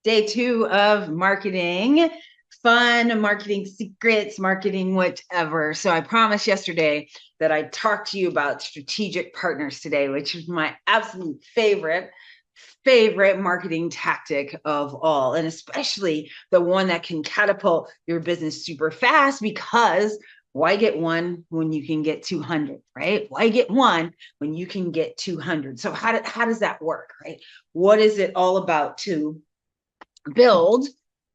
Day two of marketing, fun marketing secrets, marketing whatever. So I promised yesterday that I'd talk to you about strategic partners today, which is my absolute favorite marketing tactic of all, and especially the one that can catapult your business super fast because why get one when you can get 200, right? Why get one when you can get 200? So how does that work, right? What is it all about to build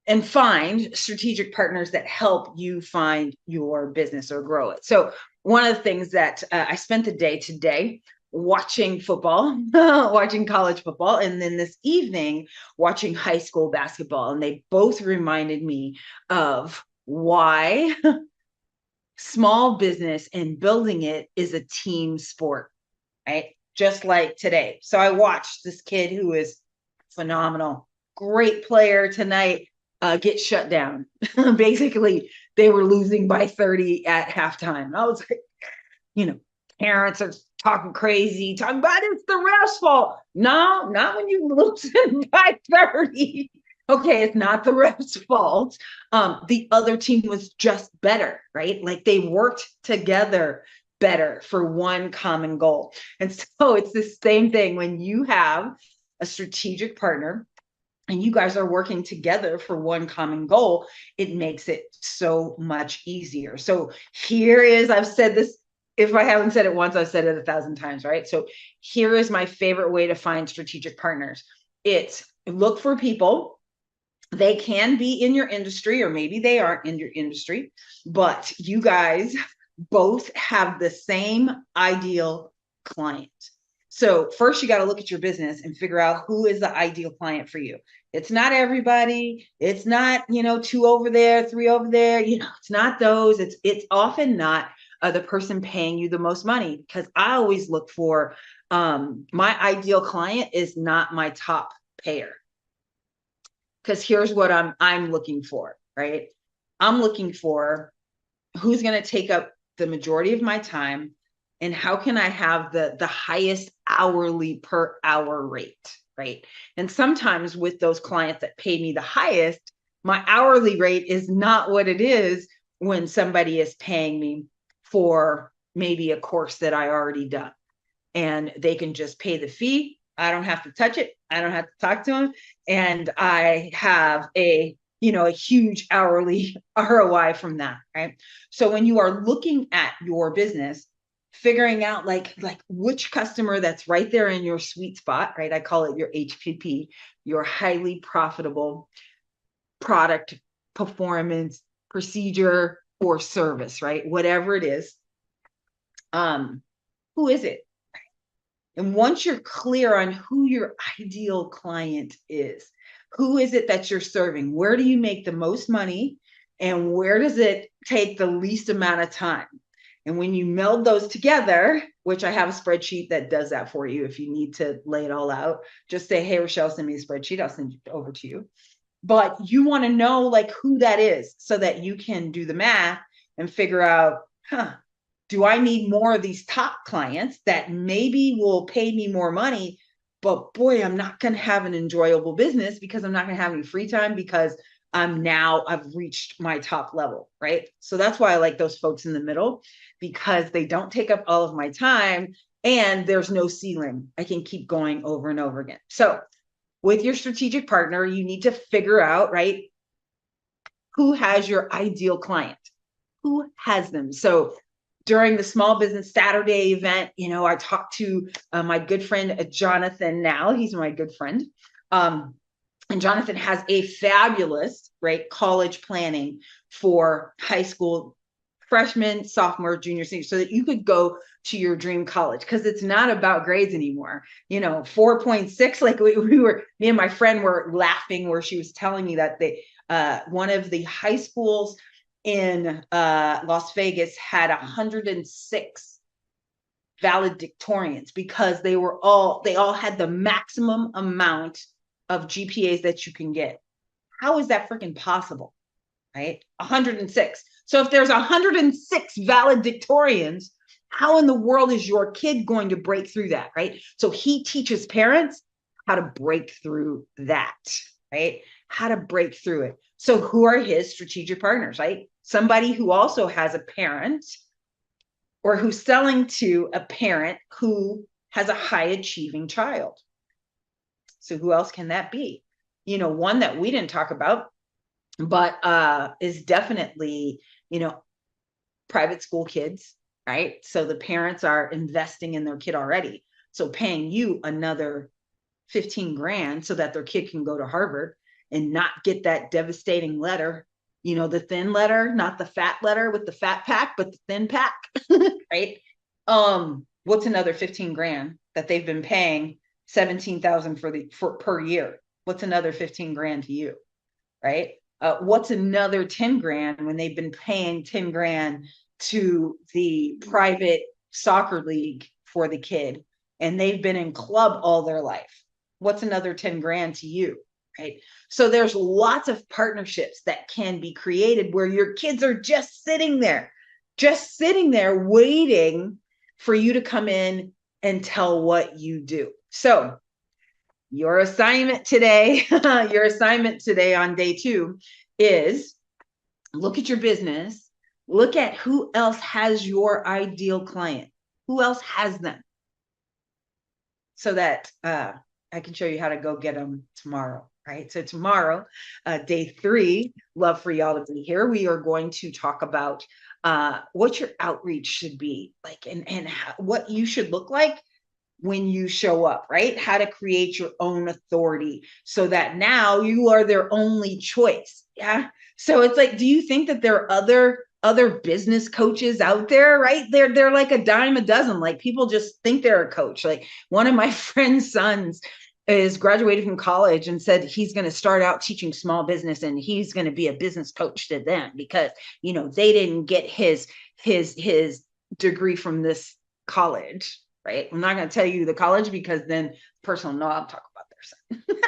and find strategic partners that help you find your business or grow it? So one of the things that I spent the day today watching football, watching college football, and then this evening watching high school basketball. And they both reminded me of why small business and building it is a team sport, right? Just like today. So I watched this kid who is phenomenal, great player tonight, get shut down. Basically, they were losing by 30 at halftime. I was like, you know, parents are talking crazy, talking about it's the ref's fault. No, not when you lose by 30. Okay, it's not the ref's fault. The other team was just better, right? Like they worked together better for one common goal. And so it's the same thing when you have a strategic partner and you guys are working together for one common goal, it makes it so much easier. So here is, I've said this, if I haven't said it once, I've said it 1,000 times, right? So here is my favorite way to find strategic partners. It's look for people. They can be in your industry, or maybe they aren't in your industry, but you guys both have the same ideal client. So first you got to look at your business and figure out who is the ideal client for you. It's not everybody. It's not, two over there, three over there. It's not those. It's often not the person paying you the most money, because I always look for my ideal client is not my top payer. Because here's what I'm looking for, right? I'm looking for who's going to take up the majority of my time, and how can I have the highest hourly per hour rate, right? And sometimes with those clients that pay me the highest, my hourly rate is not what it is when somebody is paying me for maybe a course that I already done, and they can just pay the fee. I don't have to touch it. I don't have to talk to them. And I have a huge hourly ROI from that, right? So when you are looking at your business, figuring out like which customer that's right there in your sweet spot, right? I call it your HPP, your highly profitable product, performance, procedure, or service, right? Whatever it is. Who is it? And once you're clear on who your ideal client is, who is it that you're serving? Where do you make the most money? And where does it take the least amount of time? And when you meld those together, which I have a spreadsheet that does that for you, if you need to lay it all out, just say, hey, Rochelle, send me a spreadsheet. I'll send it over to you. But you want to know like who that is so that you can do the math and figure out, do I need more of these top clients that maybe will pay me more money, but boy, I'm not going to have an enjoyable business because I'm not going to have any free time because I've reached my top level, right? So that's why I like those folks in the middle, because they don't take up all of my time and there's no ceiling. I can keep going over and over again. So with your strategic partner, you need to figure out, right, who has your ideal client? Who has them? So during the Small Business Saturday event, I talked to my good friend, Jonathan now. He's my good friend. And Jonathan has a fabulous, right, college planning for high school freshmen, sophomore, junior, senior, so that you could go to your dream college, because it's not about grades anymore. 4.6, like me and my friend were laughing where she was telling me that one of the high schools in Las Vegas had 106 valedictorians because they all had the maximum amount of GPAs that you can get. How is that freaking possible? Right? 106. So if there's 106 valedictorians, how in the world is your kid going to break through that? Right? So he teaches parents how to break through that. Right? how to break through it. So who are his strategic partners, right? Somebody who also has a parent or who's selling to a parent who has a high achieving child. So who else can that be? One that we didn't talk about, but is definitely, private school kids, right? So the parents are investing in their kid already. So paying you another 15 grand so that their kid can go to Harvard and not get that devastating letter, the thin letter, not the fat letter with the fat pack, but the thin pack, right? What's another 15 grand that they've been paying 17,000 for per year? What's another 15 grand to you, right? What's another 10 grand when they've been paying 10 grand to the private soccer league for the kid and they've been in club all their life? What's another 10 grand to you, right? So there's lots of partnerships that can be created where your kids are just sitting there waiting for you to come in and tell what you do. So your assignment today on day 2 is look at your business, look at who else has your ideal client, who else has them, so that I can show you how to go get them tomorrow, right? So tomorrow, day 3, love for y'all to be here. We are going to talk about what your outreach should be like and what you should look like when you show up, right? How to create your own authority so that now you are their only choice. Yeah. So it's like, do you think that there are other business coaches out there, right? They're like a dime a dozen. Like people just think they're a coach. Like one of my friend's sons is graduated from college and said he's going to start out teaching small business and he's going to be a business coach to them because, they didn't get his degree from this college. Right? I'm not going to tell you the college because then the person will know I'll talk about their son.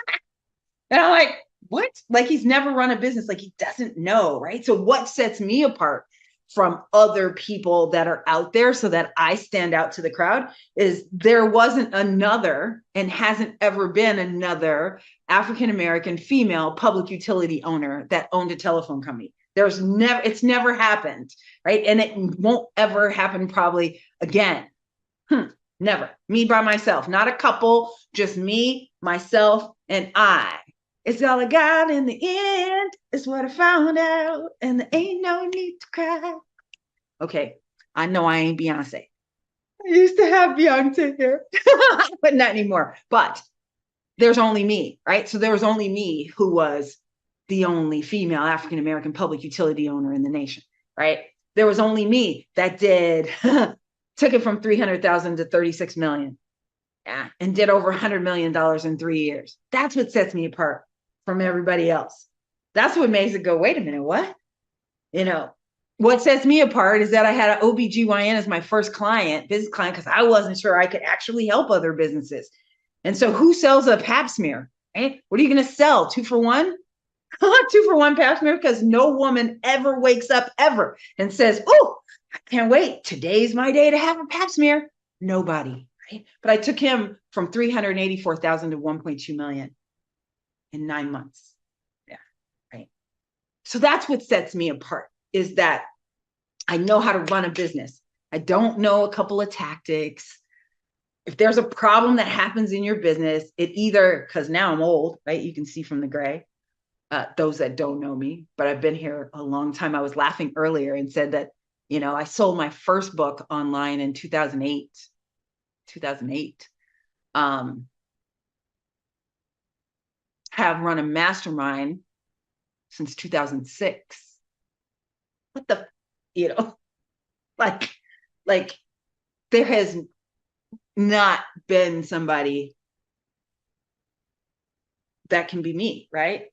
And I'm like, what? Like he's never run a business. Like he doesn't know, right? So what sets me apart from other people that are out there so that I stand out to the crowd is there wasn't another and hasn't ever been another African-American female public utility owner that owned a telephone company. It's never happened, right? And it won't ever happen probably again. Never. Me by myself, not a couple, just me, myself, and I. It's all I got in the end. It's what I found out, and there ain't no need to cry. Okay, I know I ain't Beyonce. I used to have Beyonce here, but not anymore. But there's only me, right? So there was only me who was the only female African-American public utility owner in the nation, right? There was only me that did took it from 300,000 to 36 million. Yeah, and did over $100 million in 3 years. That's what sets me apart from everybody else. That's what makes it go, wait a minute, what? What sets me apart is that I had an OBGYN as my first business client, because I wasn't sure I could actually help other businesses. And so who sells a pap smear? Right? What are you going to sell? 2 for 1? 2 for 1 pap smear? Because no woman ever wakes up ever and says, oh, I can't wait. Today's my day to have a pap smear. Nobody, right? But I took him from 384,000 to 1.2 million in 9 months. Yeah, right. So that's what sets me apart is that I know how to run a business. I don't know a couple of tactics. If there's a problem that happens in your business, it either, because now I'm old, right? You can see from the gray, those that don't know me, but I've been here a long time. I was laughing earlier and said that I sold my first book online in 2008. Have run a mastermind since 2006. What the, like there has not been somebody that can be me, right?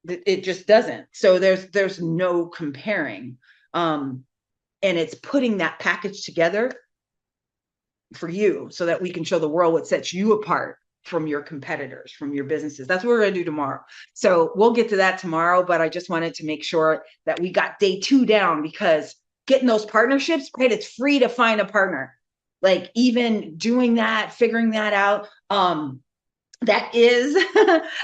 It just doesn't. So there's no comparing. And it's putting that package together for you so that we can show the world what sets you apart from your competitors, from your businesses. That's what we're going to do tomorrow. So we'll get to that tomorrow, but I just wanted to make sure that we got day 2 down, because getting those partnerships, right? It's free to find a partner. Like even doing that, figuring that out. that is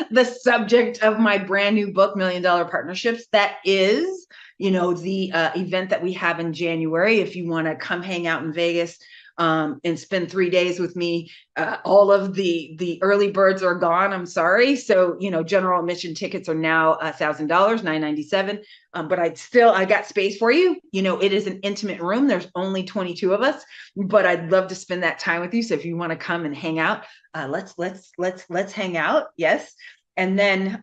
the subject of my brand new book, Million Dollar Partnerships. That is, the event that we have in January. If you want to come hang out in Vegas, and spend 3 days with me, all of the early birds are gone. I'm sorry. So, general admission tickets are now $1,000, $997. But I got space for you. It is an intimate room. There's only 22 of us, but I'd love to spend that time with you. So if you want to come and hang out, let's hang out. Yes. And then,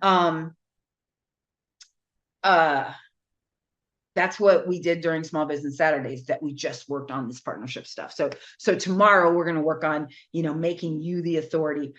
that's what we did during Small Business Saturdays, that we just worked on this partnership stuff. So tomorrow we're going to work on, making you the authority,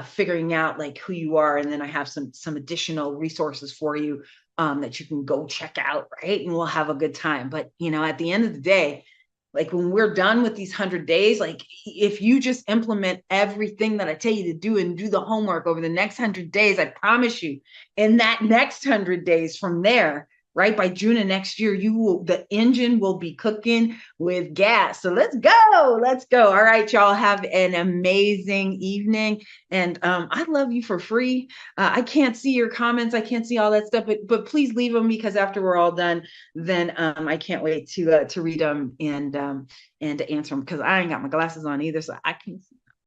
figuring out like who you are. And then I have some additional resources for you, that you can go check out. Right. And we'll have a good time. But, at the end of the day, like when we're done with these 100 days, like if you just implement everything that I tell you to do and do the homework over the next 100 days, I promise you, in that next 100 days from there, right, by June of next year, the engine will be cooking with gas. So let's go. All right, y'all, have an amazing evening. And I love you for free. I can't see your comments. I can't see all that stuff, but please leave them, because after we're all done, then I can't wait to read them and to answer them, because I ain't got my glasses on either, so I can